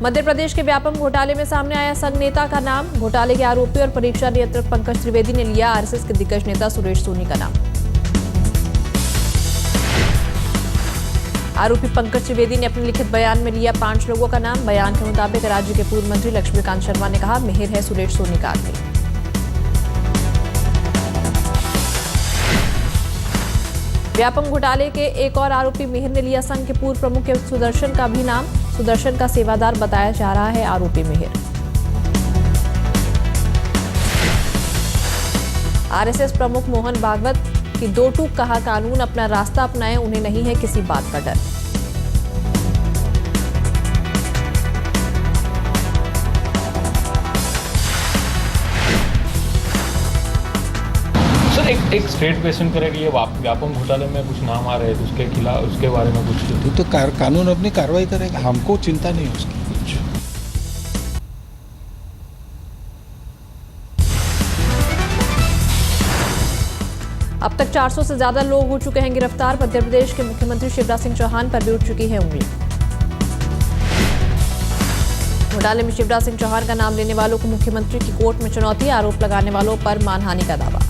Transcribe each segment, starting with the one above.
मध्य प्रदेश के व्यापम घोटाले में सामने आया संघ नेता का नाम। घोटाले के आरोपी और परीक्षा नियंत्रक पंकज त्रिवेदी ने लिया आरएसएस के दिग्गज नेता सुरेश सोनी का नाम। आरोपी पंकज त्रिवेदी ने अपने लिखित बयान में लिया 5 लोगों का नाम। बयान के मुताबिक राज्य के पूर्व मंत्री लक्ष्मीकांत शर्मा ने कहा, मिहिर है सुरेश सोनी का आदमी। व्यापम घोटाले के एक और आरोपी मिहिर ने लिया संघ के पूर्व प्रमुख के सुदर्शन का भी नाम। सुदर्शन का सेवादार बताया जा रहा है आरोपी मिहिर। आरएसएस प्रमुख मोहन भागवत की 2 टूक कहा, कानून अपना रास्ता अपनाए, उन्हें नहीं है किसी बात का डर। सर एक स्टेट क्वेश्चन करें कि ये व्यापम घोटाले में कुछ नाम आ रहे हैं, तो उसके खिलाफ उसके बारे में कुछ तो कानून अपनी कार्रवाई करेगा, हमको चिंता नहीं है उसकी कुछ। अब तक 400 से ज्यादा लोग हो चुके हैं गिरफ्तार। मध्य प्रदेश के मुख्यमंत्री शिवराज सिंह चौहान पर भी उठ चुकी है उंगली। घोटाले में शिवराज सिंह चौहान का नाम लेने वालों को मुख्यमंत्री की कोर्ट में चुनौती। आरोप लगाने वालों पर मानहानि का दावा।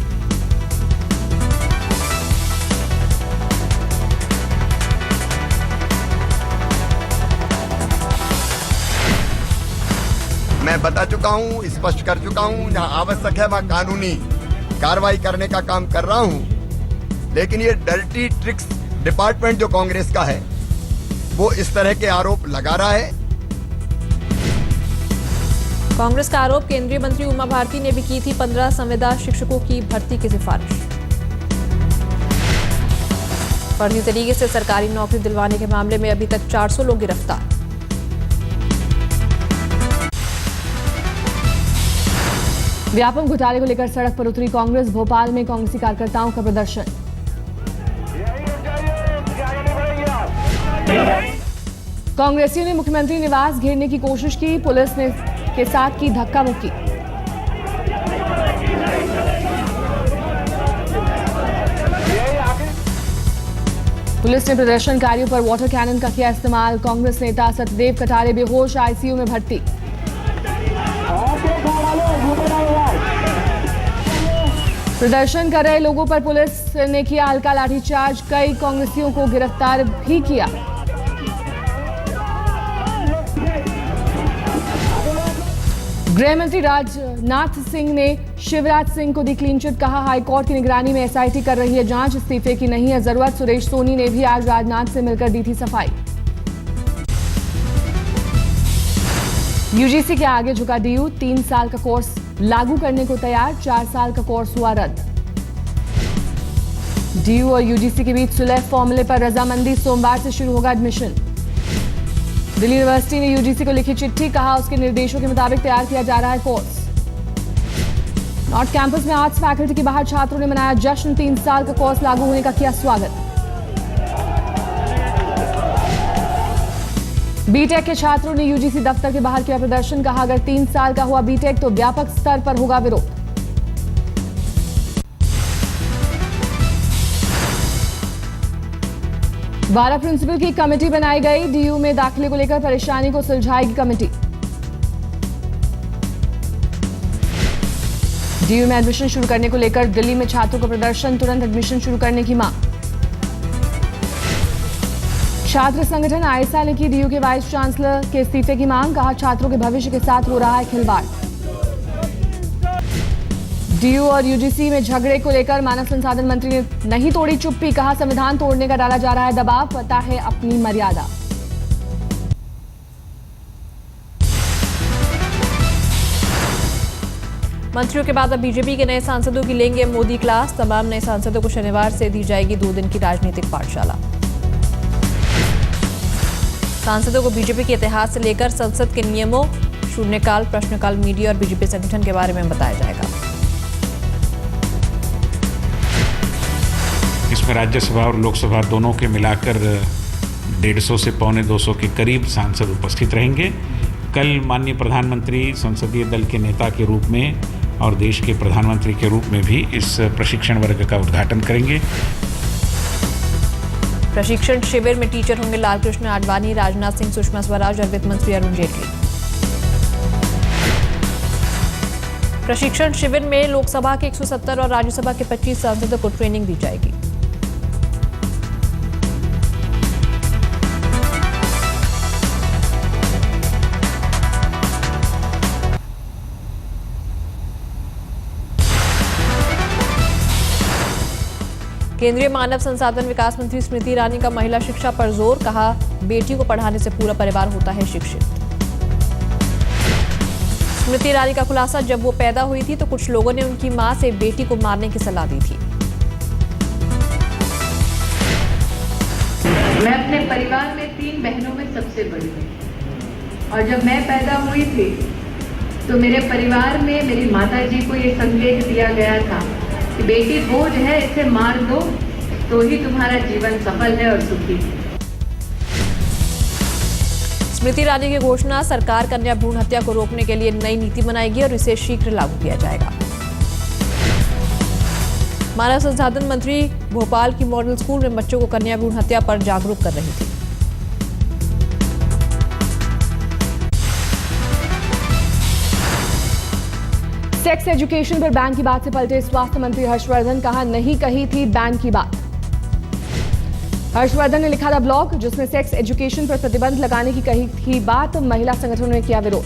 मैं बता चुका हूं, स्पष्ट कर चुका हूं, जहां आवश्यक है वहां कानूनी कार्रवाई करने का काम कर रहा हूं। लेकिन ये डर्टी ट्रिक्स डिपार्टमेंट जो कांग्रेस का है, वो इस तरह के आरोप लगा रहा है। कांग्रेस का आरोप, केंद्रीय मंत्री उमा भारती ने भी की थी 15 संविदा शिक्षकों की भर्ती की सिफारिश। फर्जी तरीके से सरकारी नौकरी दिलवाने के मामले में अभी तक 400 लोग गिरफ्तार। व्यापम घोटाले को लेकर सड़क पर उतरी कांग्रेस। भोपाल में कांग्रेसी कार्यकर्ताओं का प्रदर्शन। कांग्रेसियों ने मुख्यमंत्री निवास घेरने की कोशिश की, पुलिस ने के साथ की धक्का मुक्की। पुलिस ने प्रदर्शनकारियों पर वाटर कैनन का किया इस्तेमाल। कांग्रेस नेता सत्यदेव कटारे बेहोश, आईसीयू में भर्ती। प्रदर्शन कर रहे लोगों पर पुलिस ने किया हल्का लाठीचार्ज। कई कांग्रेसियों को गिरफ्तार भी किया। गृह मंत्री राजनाथ सिंह ने शिवराज सिंह को दी क्लीन चिट। कहा, हाईकोर्ट की निगरानी में एसआईटी कर रही है जांच, इस्तीफे की नहीं है जरूरत। सुरेश सोनी ने भी आज राजनाथ से मिलकर दी थी सफाई। यूजीसी के आगे झुका डीयू, 3 साल का कोर्स लागू करने को तैयार। 4 साल का कोर्स हुआ रद्द। डीयू और यूजीसी के बीच सुलह फॉर्मूले पर रजामंदी। सोमवार से शुरू होगा एडमिशन। दिल्ली यूनिवर्सिटी ने यूजीसी को लिखी चिट्ठी। कहा, उसके निर्देशों के मुताबिक तैयार किया जा रहा है कोर्स। नॉर्थ कैंपस में आर्ट्स फैकल्टी के बाहर छात्रों ने मनाया जश्न। 3 साल का कोर्स लागू होने का किया स्वागत। बीटेक के छात्रों ने यूजीसी दफ्तर के बाहर किया प्रदर्शन। कहा, अगर 3 साल का हुआ बीटेक तो व्यापक स्तर पर होगा विरोध। बारह प्रिंसिपल की कमेटी बनाई गई। डीयू में दाखिले को लेकर परेशानी को सुलझाएगी कमेटी। डीयू में एडमिशन शुरू करने को लेकर दिल्ली में छात्रों का प्रदर्शन। तुरंत एडमिशन शुरू करने की मांग। छात्र संगठन आईएसएल ने की डीयू के वाइस चांसलर के इस्तीफे की मांग। कहा, छात्रों के भविष्य के साथ हो रहा है खिलवाड़। डीयू और यूजीसी में झगड़े को लेकर मानव संसाधन मंत्री ने नहीं तोड़ी चुप्पी। कहा, संविधान तोड़ने का डाला जा रहा है दबाव, पता है अपनी मर्यादा। मंत्रियों के बाद अब बीजेपी के नए सांसदों की लेंगे मोदी क्लास। तमाम नए सांसदों को शनिवार से दी जाएगी 2 दिन की राजनीतिक पाठशाला। सांसदों को बीजेपी के इतिहास से लेकर संसद के नियमों, शून्यकाल, प्रश्नकाल, मीडिया और बीजेपी संगठन के बारे में बताया जाएगा। इसमें राज्यसभा और लोकसभा दोनों के मिलाकर 150 से 250 के करीब सांसद उपस्थित रहेंगे। कल माननीय प्रधानमंत्री संसदीय दल के नेता के रूप में और देश के प्रधानमंत्री के रूप में भी इस प्रशिक्षण वर्ग का उद्घाटन करेंगे। प्रशिक्षण शिविर में टीचर होंगे लालकृष्ण आडवाणी, राजनाथ सिंह, सुषमा स्वराज और वित्त मंत्री अरुण जेटली। प्रशिक्षण शिविर में लोकसभा के 170 और राज्यसभा के 25 सांसदों को ट्रेनिंग दी जाएगी। केंद्रीय मानव संसाधन विकास मंत्री स्मृति ईरानी का महिला शिक्षा पर जोर, कहा बेटी को पढ़ाने से पूरा परिवार होता है शिक्षित। स्मृति ईरानी का खुलासा, जब वो पैदा हुई थी तो कुछ लोगों ने उनकी मां से बेटी को मारने की सलाह दी थी। मैं अपने परिवार में 3 बहनों में सबसे बड़ी हूँ और जब मैं पैदा हुई थी तो मेरे परिवार में मेरी माताजी को ये संदेश दिया गया था कि बेटी बोझ है, इसे मार दो तो ही तुम्हारा जीवन सफल है और सुखी। स्मृति ईरानी की घोषणा, सरकार कन्या भ्रूण हत्या को रोकने के लिए नई नीति बनाएगी और इसे शीघ्र लागू किया जाएगा। मानव संसाधन मंत्री भोपाल की मॉडल स्कूल में बच्चों को कन्या भ्रूण हत्या पर जागरूक कर रही थी। सेक्स एजुकेशन पर बैन की बात से पलटे स्वास्थ्य मंत्री हर्षवर्धन, कहा नहीं कही थी बैन की बात। हर्षवर्धन ने लिखा था ब्लॉग जिसमें सेक्स एजुकेशन पर प्रतिबंध लगाने की कही थी बात, महिला संगठनों ने किया विरोध।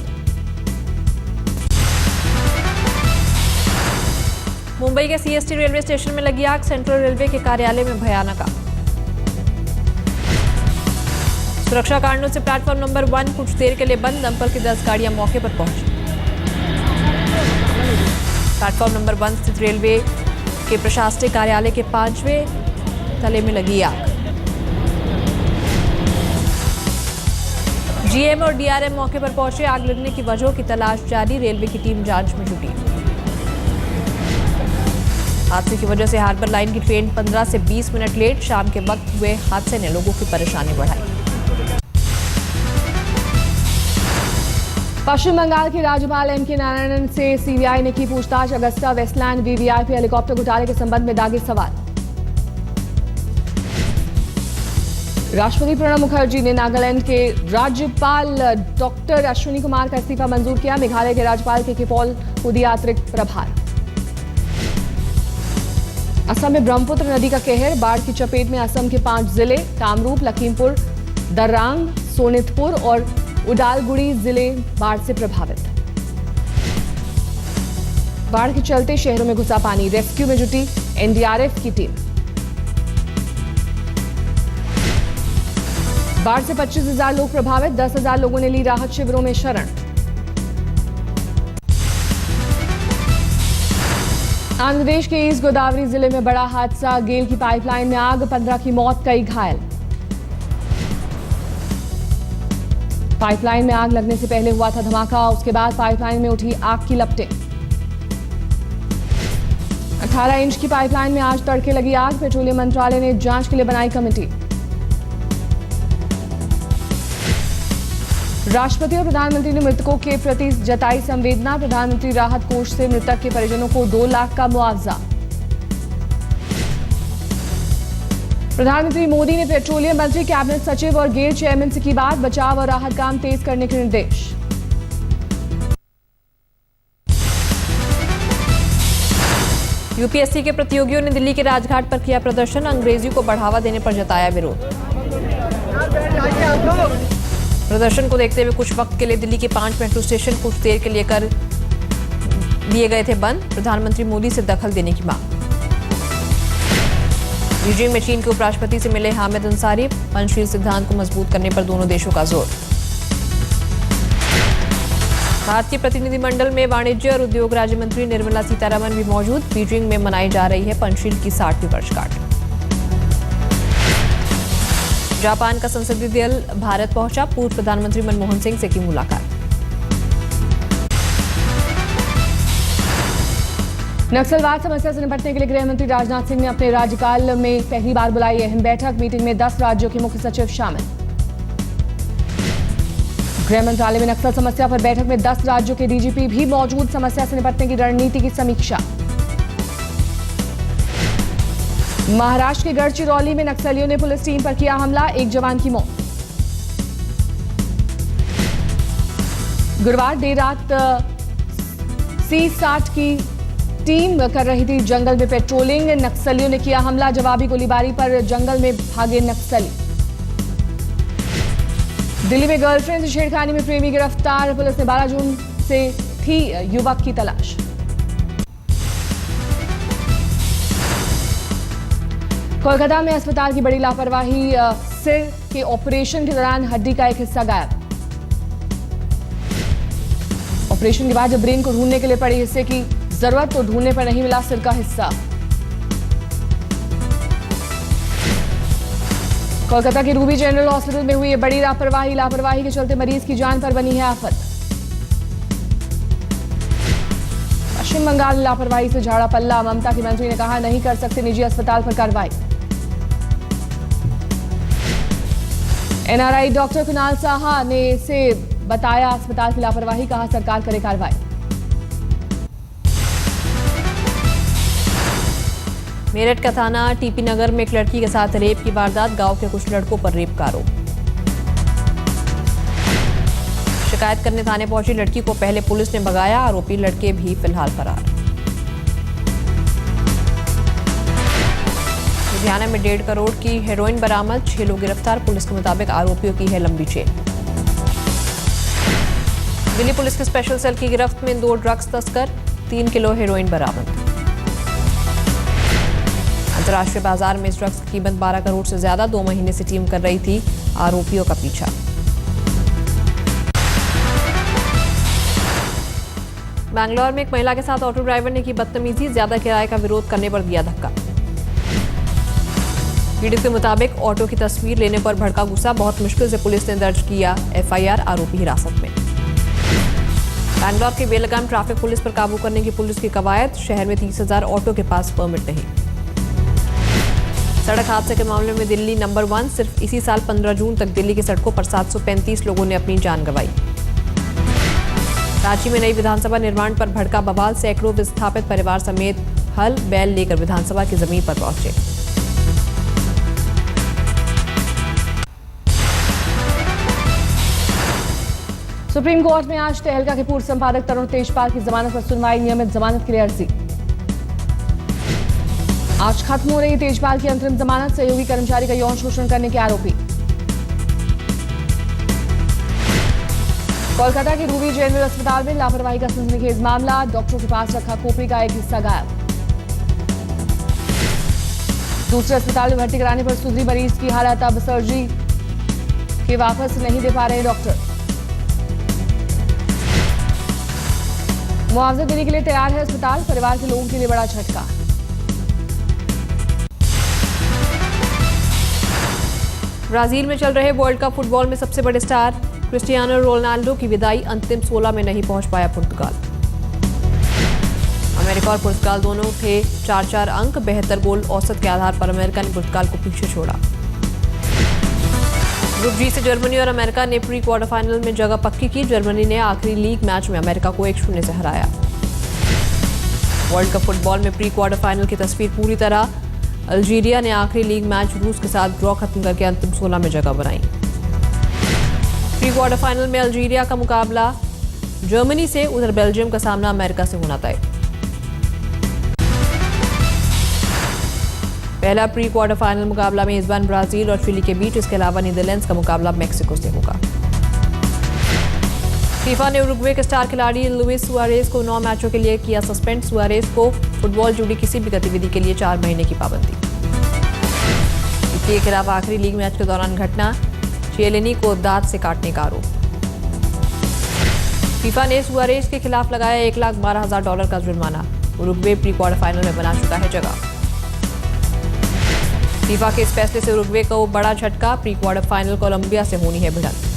मुंबई के सीएसटी रेलवे स्टेशन में लगी आग, सेंट्रल रेलवे के कार्यालय में भयानक आग। सुरक्षा कारणों से प्लेटफॉर्म नंबर 1 कुछ देर के लिए बंद, दमकल की 10 गाड़ियां मौके पर पहुंची। प्लेटफॉर्म नंबर 1 स्थित रेलवे के प्रशासनिक कार्यालय के 5वें तले में लगी आग। जीएम और डीआरएम मौके पर पहुंचे, आग लगने की वजहों की तलाश जारी, रेलवे की टीम जांच में जुटी। हादसे की वजह से हार्बर लाइन की ट्रेन 15 से 20 मिनट लेट, शाम के वक्त हुए हादसे ने लोगों की परेशानी बढ़ाई। पश्चिम बंगाल के राज्यपाल एम.के. नारायणन से सीबीआई ने की पूछताछ, अगस्ता वेस्टलैंड वीवीआईपी हेलीकॉप्टर घोटाले के संबंध में दागे सवाल। राष्ट्रपति प्रणब मुखर्जी ने नागालैंड के राज्यपाल डॉक्टर अश्विनी कुमार का इस्तीफा मंजूर किया, मेघालय के राज्यपाल के पॉल को दिया अतिरिक्त प्रभार। असम में ब्रह्मपुत्र नदी का कहर, बाढ़ की चपेट में असम के 5 जिले, कामरूप, लखीमपुर, दर्रांग, सोनितपुर और उडालगुड़ी जिले बाढ़ से प्रभावित। बाढ़ के चलते शहरों में घुसा पानी, रेस्क्यू में जुटी एनडीआरएफ की टीम। बाढ़ से 25,000 लोग प्रभावित, 10,000 लोगों ने ली राहत शिविरों में शरण। आंध्र प्रदेश के ईस्ट गोदावरी जिले में बड़ा हादसा, गेल की पाइपलाइन में आग, 15 की मौत, कई घायल। पाइपलाइन में आग लगने से पहले हुआ था धमाका, उसके बाद पाइपलाइन में उठी आग की लपटें। 18 इंच की पाइपलाइन में आज तड़के लगी आग, पेट्रोलियम मंत्रालय ने जांच के लिए बनाई कमेटी। राष्ट्रपति और प्रधानमंत्री ने मृतकों के प्रति जताई संवेदना, प्रधानमंत्री राहत कोष से मृतक के परिजनों को 2 लाख का मुआवजा। प्रधानमंत्री मोदी ने पेट्रोलियम मंत्री, कैबिनेट सचिव और गेल चेयरमैन से की बात, बचाव और राहत काम तेज करने के निर्देश। यूपीएससी के प्रतियोगियों ने दिल्ली के राजघाट पर किया प्रदर्शन, अंग्रेजी को बढ़ावा देने पर जताया विरोध। प्रदर्शन को देखते हुए कुछ वक्त के लिए दिल्ली के 5 मेट्रो स्टेशन कुछ देर के लिए कर दिए गए थे बंद, प्रधानमंत्री मोदी से दखल देने की मांग। बीजिंग में चीन के उपराष्ट्रपति से मिले हामिद अंसारी, पंचशील सिद्धांत को मजबूत करने पर दोनों देशों का जोर। भारतीय प्रतिनिधिमंडल में वाणिज्य और उद्योग राज्य मंत्री निर्मला सीतारमन भी मौजूद, बीजिंग में मनाई जा रही है पंचशील की 60वीं वर्षगांठ। जापान का संसदीय दल भारत पहुंचा, पूर्व प्रधानमंत्री मनमोहन सिंह से की मुलाकात। नक्सलवाद समस्या से निपटने के लिए गृह मंत्री राजनाथ सिंह ने अपने राज्यकाल में पहली बार बुलाई अहम बैठक, मीटिंग में 10 राज्यों के मुख्य सचिव शामिल। गृह मंत्रालय में नक्सल समस्या पर बैठक में 10 राज्यों के डीजीपी भी मौजूद, समस्या से निपटने की रणनीति की समीक्षा। महाराष्ट्र के गढ़चिरौली में नक्सलियों ने पुलिस टीम पर किया हमला, एक जवान की मौत। गुरुवार देर रात C-60 की टीम कर रही थी जंगल में पेट्रोलिंग, नक्सलियों ने किया हमला, जवाबी गोलीबारी पर जंगल में भागे नक्सली। दिल्ली में गर्लफ्रेंड से छेड़खानी में प्रेमी गिरफ्तार, पुलिस ने 12 जून से थी युवक की तलाश। कोलकाता में अस्पताल की बड़ी लापरवाही, सिर के ऑपरेशन के दौरान हड्डी का एक हिस्सा गायब। ऑपरेशन के बाद जब ब्रेन को ढूंढने के लिए पड़े हिस्से की जरूरत तो ढूंढने पर नहीं मिला सिर का हिस्सा। कोलकाता के रूबी जनरल हॉस्पिटल में हुई बड़ी लापरवाही के चलते मरीज की जान पर बनी है आफत। पश्चिम बंगाल में लापरवाही से झाड़ा पल्ला, ममता की मंत्री ने कहा नहीं कर सकते निजी अस्पताल पर कार्रवाई। NRI डॉक्टर कुणाल साहा ने इसे बताया अस्पताल की लापरवाही, कहा सरकार करे कार्रवाई। मेरठ का थाना टीपी नगर में एक लड़की के साथ रेप की वारदात, गांव के कुछ लड़कों पर रेप का आरोप। शिकायत करने थाने पहुंची लड़की को पहले पुलिस ने भगाया, आरोपी लड़के भी फिलहाल फरार। लुधियाना में 1.5 करोड़ की हेरोइन बरामद, 6 लोग गिरफ्तार, पुलिस के मुताबिक आरोपियों की है लंबी चेन। दिल्ली पुलिस के स्पेशल सेल की गिरफ्त में 2 ड्रग्स तस्कर, 3 किलो हेरोइन बरामद। अंतर्राष्ट्रीय बाजार में इस ड्रग्स की कीमत 12 करोड़ से ज्यादा, 2 महीने से टीम कर रही थी आरोपियों का पीछा। बैंगलोर में एक महिला के साथ ऑटो ड्राइवर ने की बदतमीजी, ज्यादा किराए का विरोध करने पर दिया धक्का। पीड़ित के मुताबिक ऑटो की तस्वीर लेने पर भड़का गुस्सा, बहुत मुश्किल से पुलिस ने दर्ज किया FIR, आरोपी हिरासत में। बैंगलोर के बेलगाम ट्रैफिक पुलिस पर काबू करने की पुलिस की कवायद, शहर में 30,000 ऑटो के पास परमिट नहीं। सड़क हादसे के मामले में दिल्ली नंबर 1, सिर्फ इसी साल 15 जून तक दिल्ली की सड़कों पर 735 लोगों ने अपनी जान गंवाई। रांची में नई विधानसभा निर्माण पर भड़का बवाल, सैकड़ों विस्थापित परिवार समेत हल बैल लेकर विधानसभा की जमीन पर पहुंचे। सुप्रीम कोर्ट में आज तहलका के पूर्व संपादक तरुण तेजपाल की जमानत पर सुनवाई, नियमित जमानत के लिए अर्जी। आज खत्म हो रही तेजपाल की अंतरिम जमानत, सहयोगी कर्मचारी का यौन शोषण करने के आरोपी। कोलकाता के रूबी जनरल अस्पताल में लापरवाही का सनसनीखेज मामला, डॉक्टरों के पास रखा खोपड़ी का एक हिस्सा गायब। दूसरे अस्पताल में भर्ती कराने पर सुधरी मरीज की हालत, अब सर्जरी के वापस नहीं दे पा रहे डॉक्टर। मुआवजा देने के लिए तैयार है अस्पताल, परिवार के लोगों के लिए बड़ा झटका। ब्राजील में चल रहे वर्ल्ड कप फुटबॉल में सबसे बड़े स्टार क्रिस्टियानो रोनाल्डो की विदाई, अंतिम 16 में नहीं पहुंच पाया पुर्तगाल। अमेरिका और पुर्तगाल दोनों थे 4-4 अंक, 72 गोल औसत के आधार पर अमेरिका ने पुर्तगाल को पीछे छोड़ा। ग्रुप जी से जर्मनी और अमेरिका ने प्री क्वार्टर फाइनल में जगह पक्की की, जर्मनी ने आखिरी लीग मैच में अमेरिका को 1-0 से हराया। वर्ल्ड कप फुटबॉल में प्री क्वार्टर फाइनल की तस्वीर पूरी तरह, अल्जीरिया ने आखिरी लीग मैच रूस के साथ ड्रॉ खत्म करके अंतिम 16 में जगह बनाई। प्री क्वार्टर फाइनल में अल्जीरिया का मुकाबला जर्मनी से, उधर बेल्जियम का सामना अमेरिका से होना तय। पहला प्री क्वार्टर फाइनल मुकाबला मेजबान ब्राजील और चिली के बीच, इसके अलावा नीदरलैंड्स का मुकाबला मेक्सिको से होगा। फीफा ने उरुग्वे के स्टार खिलाड़ी लुइस सुआरेज को 9 मैचों के लिए किया सस्पेंड, सुआरेज को फुटबॉल जुड़ी किसी भी गतिविधि के लिए 4 महीने की पाबंदी। इसके खिलाफ आखिरी लीग मैच के दौरान घटना, चिएलेनी को दांत से काटने का आरोप। फीफा ने सुआरेज के खिलाफ लगाया $1,12,000 का जुर्माना, उरुग्वे प्री क्वार्टर फाइनल में बना चुका है जगह। फीफा के इस फैसले से उरुग्वे को बड़ा झटका, प्री क्वार्टर फाइनल कोलंबिया से होनी है भिड़ंत।